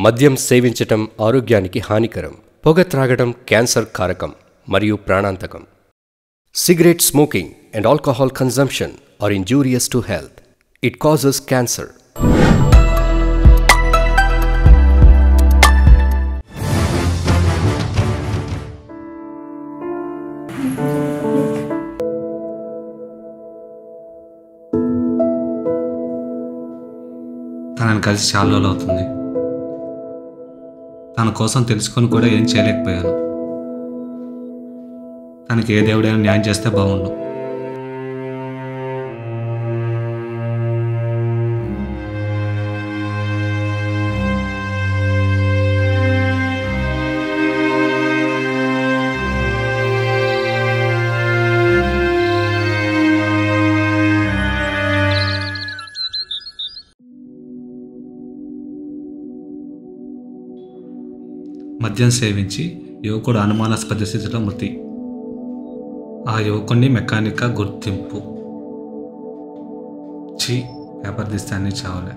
మద్యం సేవించటం ఆరోగ్యానికి హానికరం. పొగ త్రాగడం క్యాన్సర్ కారకం మరియు ప్రాణాంతకం. Cigarette smoking and alcohol consumption are injurious to health. It causes cancer. తనని కలిసి చాలా రోజులు అవుతుంది. తన కోసం తెలుసుకొని కూడా ఏం చేయలేకపోయాను. తనకి ఏ దేవుడైనా న్యాయం చేస్తే బాగుండు. మద్యం సేవించి యువకుడు అనుమానాస్పద స్థితిలో మృతి. ఆ యువకుడిని మెకానిక్గా గుర్తింపు. పేపర్ తీస్తే అన్నీ చావలే.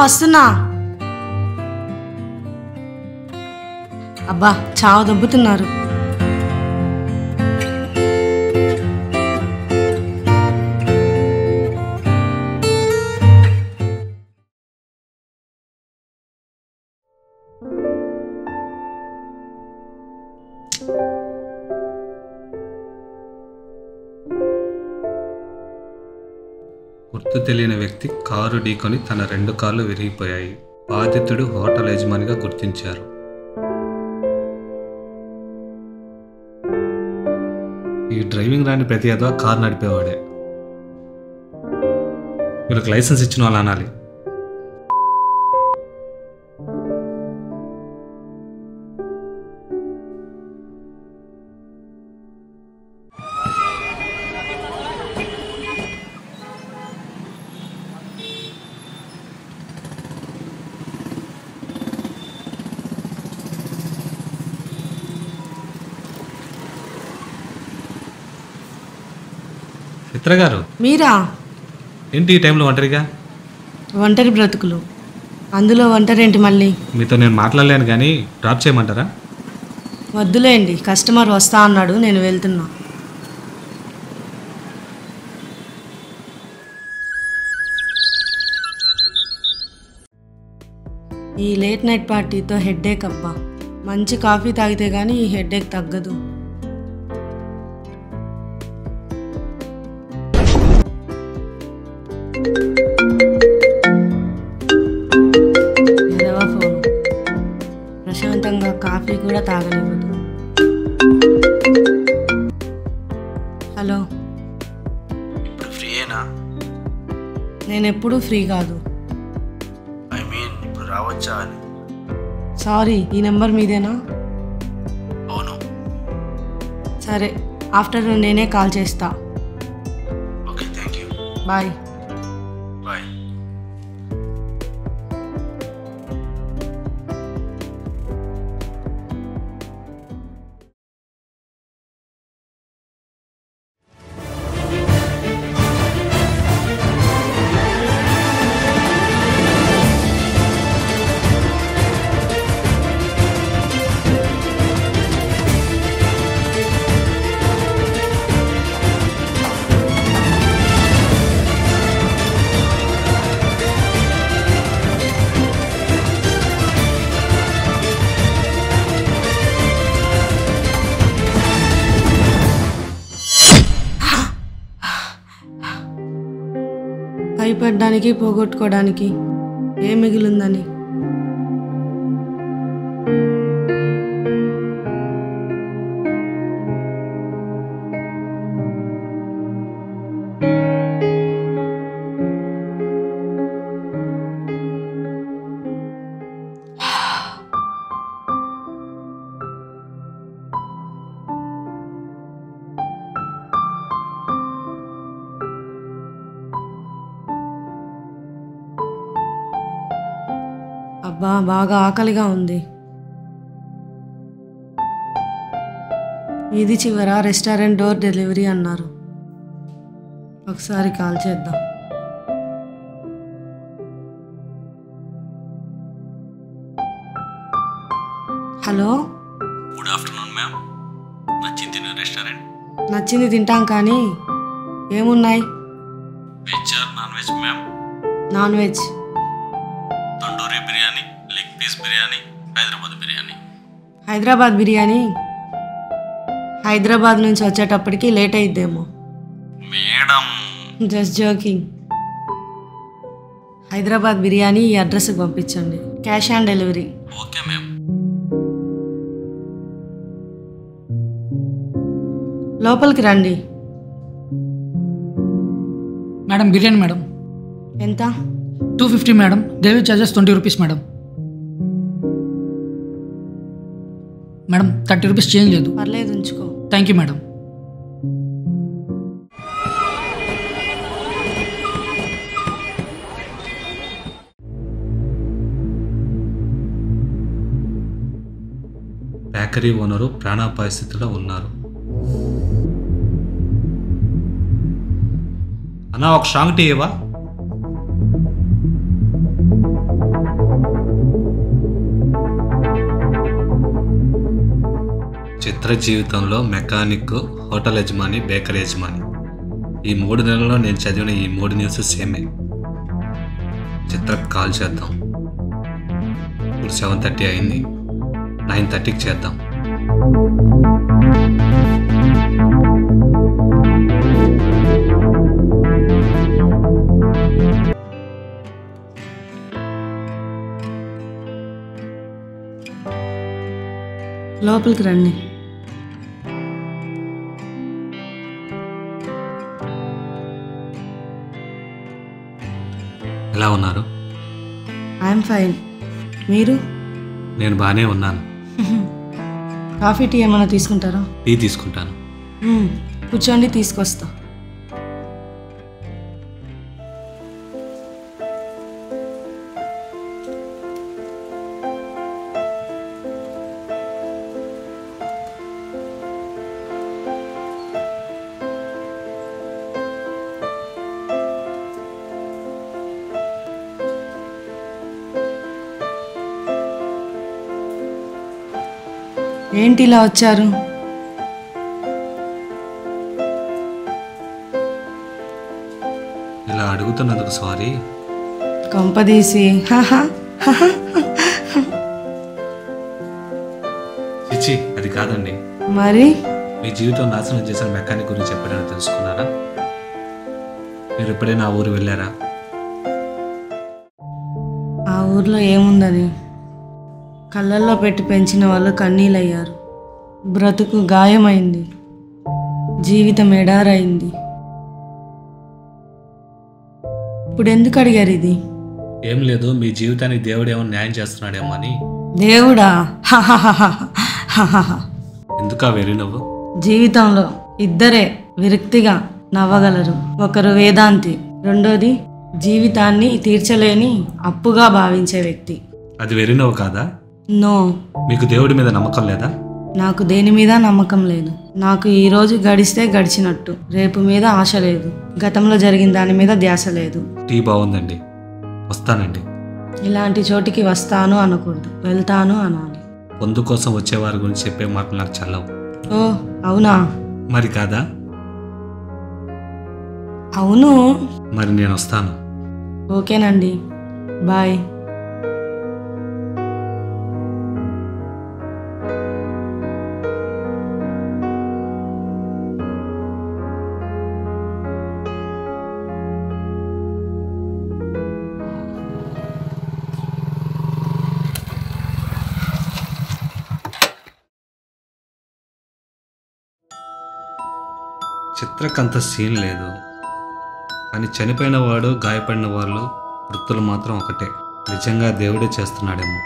వస్తున్నా. అబ్బా చావు దొబ్బుతున్నారు. గుర్తు తెలియని వ్యక్తి కారు ఢీకొని తన 2 కాళ్ళు విరిగిపోయాయి. బాధితుడు హోటల్ యజమానిగా గుర్తించారు. ఈ డ్రైవింగ్ రాని ప్రతి ఏదో కారు నడిపేవాడే. వీళ్ళకి లైసెన్స్ ఇచ్చిన వాళ్ళు అనాలి. చిత్ర గారు, మీరా? ఏంటి ఈ టైంలో ఒంటరిగా? ఒంటరి బ్రతుకులు, అందులో ఒంటరేంటి మళ్ళీ? మీతో నేను మాట్లాడలేను కానీ డ్రాప్ చేయమంటారా? వద్దులేండి, కస్టమర్ వస్తా అన్నాడు, నేను వెళ్తున్నా. ఈ లేట్ నైట్ పార్టీతో హెడ్ఏక్ అబ్బా. మంచి కాఫీ తాగితే కానీ ఈ హెడ్ఏక్ తగ్గదు. ప్రశాంతంగా కాఫీ కూడా తాగనివ్వదు. హలో, ఇప్పుడు ఫ్రీయేనా? నేను ఎప్పుడూ ఫ్రీ కాదు. ఐ మీన్ ఇప్పుడు రావచ్చా అని. సారీ, ఈ నెంబర్ మీదేనా? అవును. సరే, ఆఫ్టర్నూన్ నేనే కాల్ చేస్తా. Okay, thank you. Bye. Bye. భయపడడానికి పోగొట్టుకోవడానికి ఏం మిగిలిందని. అబ్బా, బాగా ఆకలిగా ఉంది. ఇది చివర రెస్టారెంట్ డోర్ డెలివరీ అన్నారు. ఒకసారి కాల్ చేద్దాం. Hello, good afternoon ma'am. నచ్చింది రెస్టారెంట్? నచ్చింది తింటాం కానీ ఏమున్నాయి? Veg or non veg ma'am? Non veg. Tandoori biryani, leg piece biryani, Hyderabad biryani. Hyderabad biryani. Hyderabad నుంచి వచ్చేటప్పటికి లేట్ అయిద్దేమో. Madam, just joking. Hyderabad biryani ఈ అడ్రస్కి పంపించండి. Cash on delivery. Okay ma'am. లోపలికి రండి. Madam biryani madam. ఎంత? 250 madam. Delivery charges 20 rupees madam. Madam 30 rupees change లేదు. పర్లేదు, ఉంచుకో. Thank you madam. Bakery owner ప్రాణాపాయ స్థితిలో ఉన్నారు. అన్నా, ఒక స్ట్రాంగ్ టీ ఇవ్వా? చిత్ర జీవితంలో మెకానిక్, హోటల్ యజమాని, బేకరీ యజమాని, ఈ 3 నెలల్లో నేను చదివిన ఈ 3 న్యూస్ సేమే. చిత్రకు కాల్ చేద్దాం. ఇప్పుడు 7:30 అయింది. 9:30కి చేద్దాం. లోపలికి రండి. ఎలా ఉన్నారు? I'm fine. మీరు? నేను బాగానే ఉన్నాను. కాఫీ టీ ఏమైనా తీసుకుంటారా? టీ తీసుకుంటాను. కూర్చోండి, తీసుకొస్తా. ఏంటి ఇలా వచ్చారు? ఇలా అడుగుతున్నందుకు సారీ. కొంపదీసి చిచ్చి, అది కాదండి. మరి మీ జీవితం నాశనం చేసిన మెకానిక్ గురించి ఎప్పుడైనా తెలుసుకున్నారా? మీరు ఎప్పుడైనా ఆ ఊరు వెళ్ళారా? ఆ ఊర్లో ఏముందని? కళ్ళల్లో పెట్టి పెంచిన వాళ్ళు కన్నీళ్ళయ్యారు. బ్రతుకు గాయమైంది. జీవితం ఎడారైంది. ఇప్పుడు ఎందుకు అడిగారు ఇది? ఏం లేదు, మీ జీవితానికి దేవుడు ఏమో న్యాయం చేస్తున్నాడేమో అని. దేవుడా? ఎందుకా వెర్రి నవ్వు? జీవితంలో ఇద్దరే విరక్తిగా నవ్వగలరు. ఒకరు వేదాంతి, రెండోది జీవితాన్ని తీర్చలేని అప్పుగా భావించే వ్యక్తి. అది వెర్రి నవ్వు కాదా? నో. మీకు దేవుడి మీద నమ్మకం లేదా? నాకు దేని మీద నమ్మకం లేదు. నాకు ఈ రోజు గడిస్తే గడిచినట్టు. రేపు మీద ఆశ లేదు. గతంలో జరిగిన దాని మీద ధ్యాస లేదు. టీ బాగుందండి, వస్తానండి. ఇలాంటి చోటికి వస్తాను అనకూడదు, వెళ్తాను అనాలి. పొందు కోసం వచ్చేవారి గురించి చెప్పే మాటలు నాకు చల్లవు. ఓ అవునా? మరి కాదా? అవును. మరి నేను వస్తాను. ఓకేనండి, బాయ్. చిత్రకంత సీన్ లేదు, కానీ చనిపోయిన వాడు గాయపడిన వాళ్ళు వృత్తులు మాత్రం ఒకటే. నిజంగా దేవుడే చేస్తున్నాడేమో.